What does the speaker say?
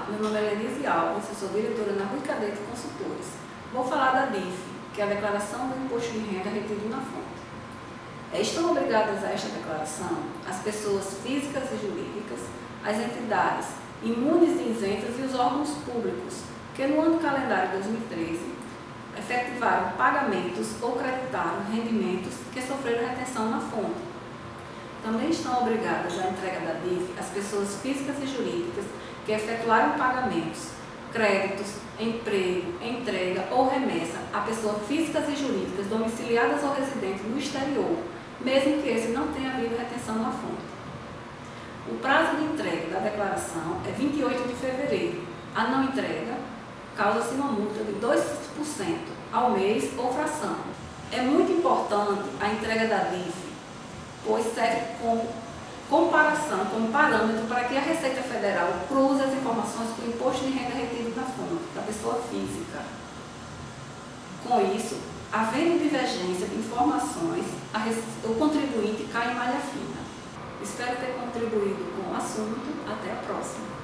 meu nome é Lenise Alves, eu sou diretora na Rui Cadete Consultores. Vou falar da DIF, que é a Declaração do Imposto de Renda Retido na Fonte. Estão obrigadas a esta declaração as pessoas físicas e jurídicas, as entidades imunes e isentas e os órgãos públicos, que no ano calendário 2013 efetivaram pagamentos ou creditaram rendimentos que sofreram retenção na fonte. Também estão obrigadas à entrega da DIF as pessoas físicas e jurídicas que efetuaram pagamentos, créditos, emprego, entrega ou remessa a pessoas físicas e jurídicas domiciliadas ou residentes no exterior, mesmo que esse não tenha havido retenção na fonte. O prazo de entrega da declaração é 28 de fevereiro. A não entrega causa-se uma multa de 2% ao mês ou fração. É muito importante a entrega da DIF, pois serve como comparação, como parâmetro para que a Receita Federal cruze as informações com o imposto de renda retido na fonte da pessoa física. Com isso, havendo divergência de informações, o contribuinte cai em malha fina. Espero ter contribuído com o assunto. Até a próxima.